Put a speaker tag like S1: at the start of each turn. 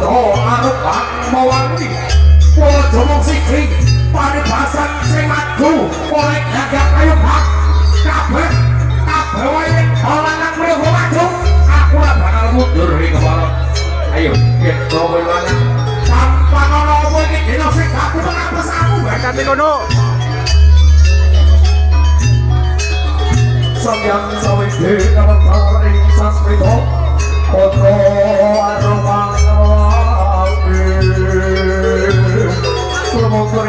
S1: Putra arep mawangi Ojo mung siji paribasan sing maju oleh gagak ayo hak kabeh wae lanang mlebu maju aku ora bakal mundur iki kepala ayo yen kowe lanang tanpa ana apa iki dina sing aku ngapes aku bakate kono Samyang sawide kawentar ing sasmita Putra arep Semoga